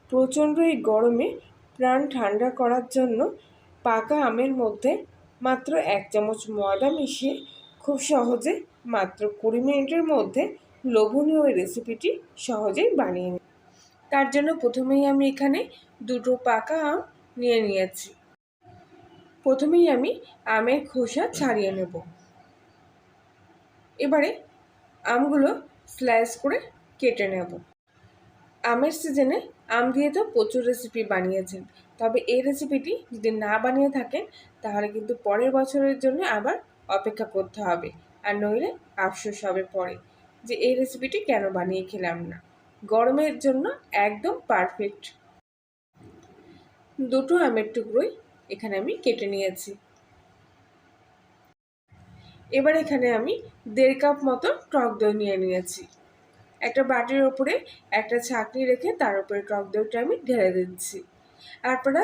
প্রচণ্ড এই গরমে প্রাণ ঠান্ডা করার জন্য পাকা আমের মধ্যে মাত্র 1 চামচ ময়দা মিশিয়ে খুব সহজে মাত্র 20 মিনিটের মধ্যে লোভনীয় এই রেসিপিটি সহজেই বানিয়ে নিই। তার জন্য প্রথমেই আমি এখানে 2টো পাকা আম নিয়ে নিয়েছি। প্রথমেই আমি আমের খোসা ছাড়িয়ে নেব। এবারে আমগুলো স্লাইস করে কেটে নেব। আমের সিজনে আম দিয়ে তো প্রচুর রেসিপি বানিয়েছেন, তবে এই রেসিপিটি যদি না বানিয়ে থাকেন তাহলে কিন্তু পরের বছরের জন্য আবার অপেক্ষা করতে হবে, আর নইলে আফসোস হবে পরে যে এই রেসিপিটি কেন বানিয়ে খেলাম না। গরমের জন্য একদম পারফেক্ট। 2টো আমের টুকরোই এখানে আমি কেটে নিয়েছি। এবার এখানে আমি 1.5 কাপ মতো টক দই নিয়ে নিয়েছি। একটা বাটির ওপরে একটা ছাঁকনি রেখে তার উপরে টক দইটা আমি ঢেলে দিচ্ছি। আপনারা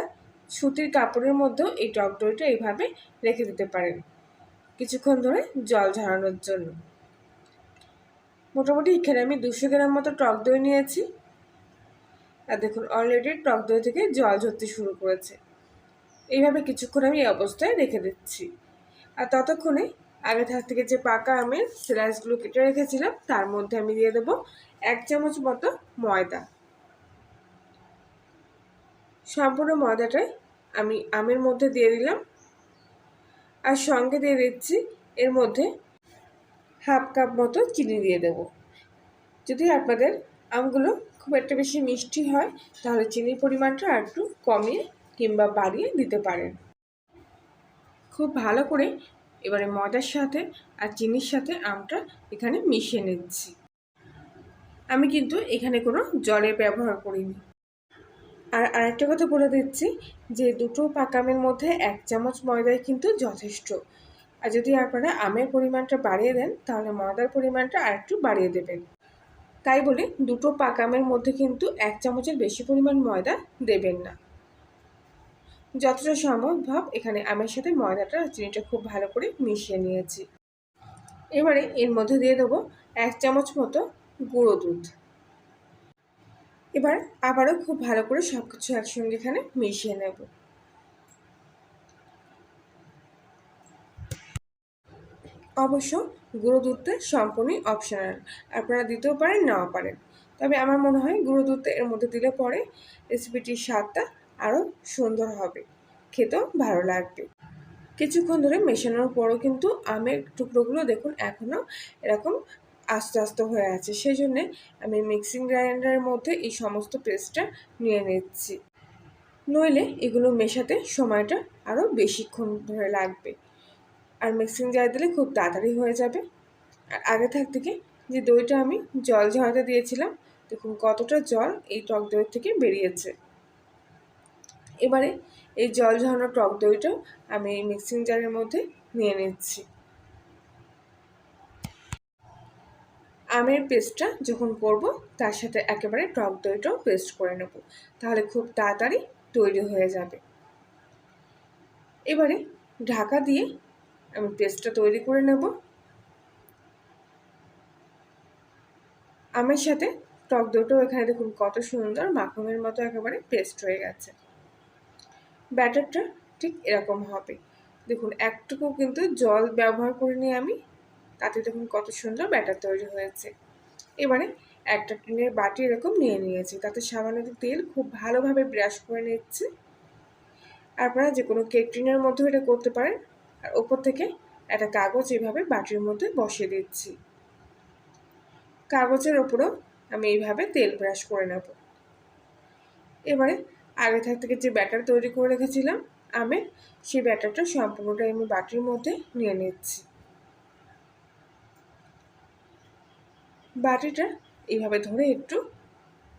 সুতির কাপড়ের মধ্যেও এই টক দইটা এইভাবে রেখে দিতে পারেন কিছুক্ষণ ধরে জল ঝরানোর জন্য। মোটামুটি এখানে আমি 200 গ্রাম মতো টক দই নিয়েছি। আর দেখুন অলরেডি টক দই থেকে জল ঝরতে শুরু করেছে। এইভাবে কিছুক্ষণ আমি এই অবস্থায় রেখে দিচ্ছি। আর ততক্ষণে আগে থেকে যে পাকা আমের স্লাইসগুলো কেটে রেখেছিলাম তার মধ্যে আমি দিয়ে দেবো 1 চামচ মতো ময়দা। সম্পূর্ণ ময়দাটাই আমি আমের মধ্যে দিয়ে দিলাম, আর সঙ্গে দিয়ে দিচ্ছি এর মধ্যে 1/2 কাপ মতো চিনি দিয়ে দেব। যদি আপনাদের আমগুলো খুব একটা বেশি মিষ্টি হয় তাহলে চিনির পরিমাণটা আর একটু কমিয়ে কিংবা বাড়িয়ে দিতে পারেন। খুব ভালো করে এবারে ময়দার সাথে আর চিনির সাথে আমটা এখানে মিশিয়ে নিচ্ছি। আমি কিন্তু এখানে কোনো জলের ব্যবহার করিনি। আর আরেকটা কথা বলে দিচ্ছি যে 2টো পাকা আমের মধ্যে 1 চামচ ময়দাই কিন্তু যথেষ্ট। আর যদি আপনারা আমের পরিমাণটা বাড়িয়ে দেন তাহলে ময়দার পরিমাণটা আরেকটু বাড়িয়ে দেবেন। তাই বলে 2টো পাকা আমের মধ্যে কিন্তু 1 চামচের বেশি পরিমাণ ময়দা দেবেন না। যতটা সম্ভব এখানে আমের সাথে ময়দাটা আর চিনিটা খুব ভালো করে মিশিয়ে নিয়েছি। এবারে এর মধ্যে দিয়ে দেবো 1 চামচ মতো গুঁড়ো দুধ। এবার আবারও খুব ভালো করে সব কিছু একসঙ্গে এখানে মিশিয়ে নেব। অবশ্য গুঁড়ো দুধটা সম্পূর্ণই অপশনাল, আপনারা দিতেও পারেন নাও পারেন, তবে আমার মনে হয় গুঁড়ো দুধটা এর মধ্যে দিলে পরে রেসিপিটির স্বাদটা আরও সুন্দর হবে, খেতেও ভালো লাগবে। কিছুক্ষণ ধরে মেশানোর পরও কিন্তু আমের টুকরোগুলো দেখুন এখনও এরকম আস্তে আস্তে হয়ে আছে, সেই জন্যে আমি মিক্সিং গ্রাইন্ডারের মধ্যে এই সমস্ত পেস্টটা নিয়ে নিচ্ছি, নইলে এগুলো মেশাতে সময়টা আরও বেশিক্ষণ ধরে লাগবে। আর মিক্সিং জার দিলে খুব তাড়াতাড়ি হয়ে যাবে। আর আগে থেকে যে দইটা আমি জল ঝরাতে দিয়েছিলাম দেখুন কতটা জল এই টক দই থেকে বেরিয়েছে। এবারে এই জল ঝরানো টক দইটাও আমি এই মিক্সিং জারের মধ্যে নিয়ে নিচ্ছি। আমের পেস্টটা যখন করব তার সাথে একেবারে টক দইটাও পেস্ট করে নেব, তাহলে খুব তাড়াতাড়ি তৈরি হয়ে যাবে। এবারে ঢাকা দিয়ে আমি পেস্টটা তৈরি করে নেব। আমের সাথে টক দইটাও এখানে দেখুন কত সুন্দর মাখনের মতো একেবারে পেস্ট হয়ে গেছে। ব্যাটারটা ঠিক এরকম হবে, দেখুন একটুকু কিন্তু জল ব্যবহার করিনি আমি, তাতে দেখুন কত সুন্দর ব্যাটার তৈরি হয়েছে। এবারে একটা টিনের বাটি এরকম নিয়ে নিয়েছি, তাতে সামান্য তেল খুব ভালোভাবে ব্রাশ করে নিচ্ছি। আপনারা যে কোনো কেক টিনের মধ্যেও এটা করতে পারেন। আর ওপর থেকে একটা কাগজ এইভাবে বাটির মধ্যে বসিয়ে দিচ্ছি, কাগজের ওপরও আমি এইভাবে তেল ব্রাশ করে নেব। এবারে আগে থেকে যে ব্যাটার তৈরি করে রেখেছিলাম আমের, সেই ব্যাটারটা সম্পূর্ণটাই আমি বাটির মধ্যে নিয়ে নিচ্ছি। বাটিটা এইভাবে ধরে একটু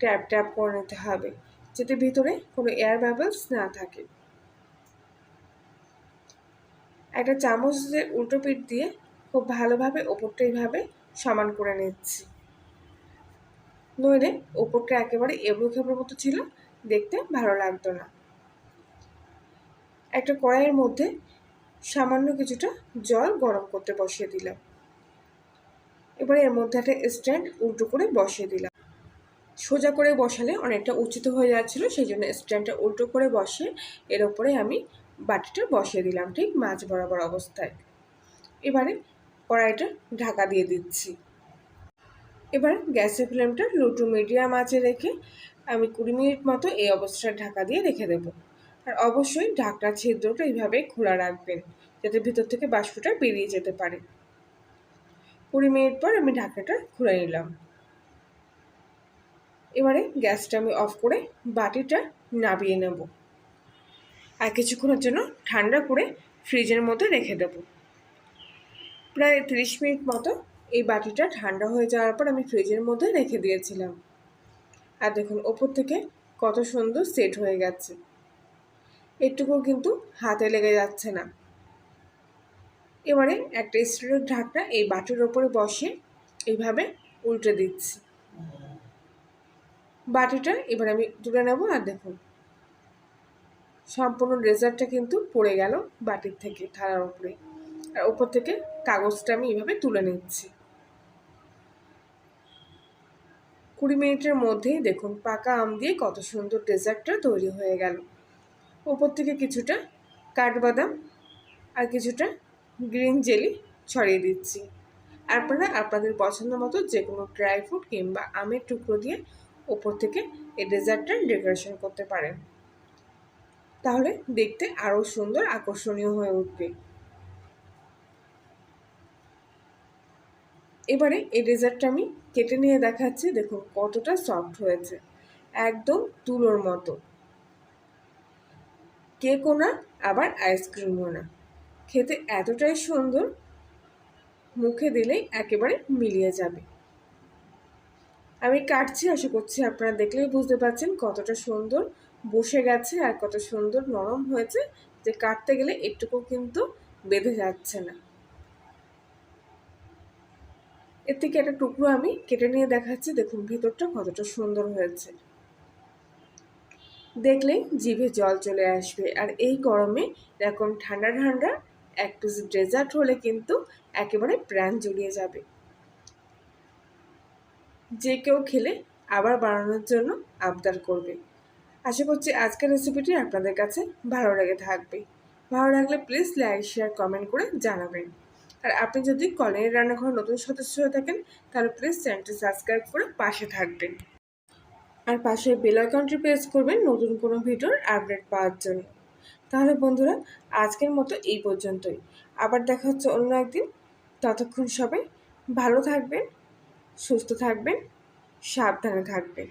ট্যাপ ট্যাপ করে নিতে হবে, যাতে ভিতরে কোনো এয়ার বাবলস না থাকে। একটা চামচের উল্টো পিঠ দিয়ে খুব ভালোভাবে ওপরটা এইভাবে সমান করে নিচ্ছি, নইলে ওপরটা একেবারে এবড়ো খেবড়োর মতো ছিল, দেখতে ভালো লাগতো না। একটা কড়াইয়ের মধ্যে সামান্য কিছুটা জল গরম করতে বসিয়ে দিলাম। এবারে এর মধ্যে একটা স্ট্যান্ড উল্টো করে বসিয়ে দিলাম। সোজা করে বসালে অনেকটা উঁচুতে হয়ে যাচ্ছিলো, সেই জন্য স্ট্যান্ডটা উল্টো করে বসে এর ওপরে আমি বাটিটা বসিয়ে দিলাম ঠিক মাঝ বরাবর অবস্থায়। এবারে কড়াইটা ঢাকা দিয়ে দিচ্ছি। এবার গ্যাসের ফ্লেমটা লো টু মিডিয়াম আঁচে রেখে আমি 20 মিনিট মতো এই অবস্থায় ঢাকা দিয়ে রেখে দেবো। আর অবশ্যই ঢাকনা ছিদ্রটা এইভাবে খোলা রাখবেন যাতে ভিতর থেকে বাষ্পটা বেরিয়ে যেতে পারে। 20 মিনিট পর আমি ঢাকনাটা খুলে নিলাম। এবারে গ্যাসটা আমি অফ করে বাটিটা নামিয়ে নেব আর কিছুক্ষণের জন্য ঠান্ডা করে ফ্রিজের মধ্যে রেখে দেব। প্রায় 30 মিনিট মতো এই বাটিটা ঠান্ডা হয়ে যাওয়ার পর আমি ফ্রিজের মধ্যে রেখে দিয়েছিলাম। আর দেখুন ওপর থেকে কত সুন্দর সেট হয়ে গেছে, একটুকুও কিন্তু হাতে লেগে যাচ্ছে না। এবারে একটা স্টিলের ঢাকনা এই বাটির ওপরে বসে এইভাবে উল্টে দিচ্ছি। বাটিটা এবার আমি তুলে নেব। আর দেখুন সম্পূর্ণ ডেজার্টটা কিন্তু পড়ে গেল বাটির থেকে থালার উপরে, আর ওপর থেকে কাগজটা আমি এইভাবে তুলে নিচ্ছি। 20 মিনিটের মধ্যেই দেখুন পাকা আম দিয়ে কত সুন্দর ডেজার্টটা তৈরি হয়ে গেল। ওপর থেকে কিছুটা কাঠবাদাম আর কিছুটা গ্রিন জেলি ছড়িয়ে দিচ্ছি। আপনারা আপনাদের পছন্দ মতো যে কোনো ড্রাই ফ্রুট কিংবা আমের টুকরো দিয়ে ওপর থেকে এই ডেজার্টটা ডেকোরেশন করতে পারেন, তাহলে দেখতে আরও সুন্দর আকর্ষণীয় হয়ে উঠবে। এবারে এই ডেজার্টটা আমি কেটে নিয়ে দেখাচ্ছি। দেখুন কতটা সফট হয়েছে, একদম তুলোর মতো। কেকও না আবার আইসক্রিমও না, খেতে এতটাই সুন্দর, মুখে দিলেই একেবারে মিলিয়ে যাবে। আমি কাটছি, আশা করছি আপনারা দেখলেই বুঝতে পারছেন কতটা সুন্দর বসে গেছে আর কত সুন্দর নরম হয়েছে, যে কাটতে গেলে একটুকু কিন্তু বেঁধে যাচ্ছে না। এর থেকে একটা টুকরো আমি কেটে নিয়ে দেখাচ্ছি। দেখুন ভিতরটা কতটা সুন্দর হয়েছে, দেখলেই জিভে জল চলে আসবে। আর এই গরমে এরকম ঠান্ডা ঠান্ডা এক পিস ডেজার্ট হলে কিন্তু একেবারে প্রাণ জুড়িয়ে যাবে, যে কেউ খেলে আবার বানানোর জন্য আবদার করবে। আশা করছি আজকের রেসিপিটি আপনাদের কাছে ভালো লেগে থাকবে। ভালো লাগলে প্লিজ লাইক শেয়ার কমেন্ট করে জানাবেন। আর আপনি যদি কলিনের রান্নাঘর নতুন সদস্য হয়ে থাকেন তাহলে প্লিজ চ্যানেলটি সাবস্ক্রাইব করে পাশে থাকবেন, আর পাশে বেল আইকনটি প্রেস করবেন নতুন কোনো ভিডিওর আপডেট পাওয়ার জন্য। তাহলে বন্ধুরা আজকের মতো এই পর্যন্তই, আবার দেখা হচ্ছে অন্য একদিন। ততক্ষণ সবাই ভালো থাকবেন, সুস্থ থাকবেন, সাবধানে থাকবেন।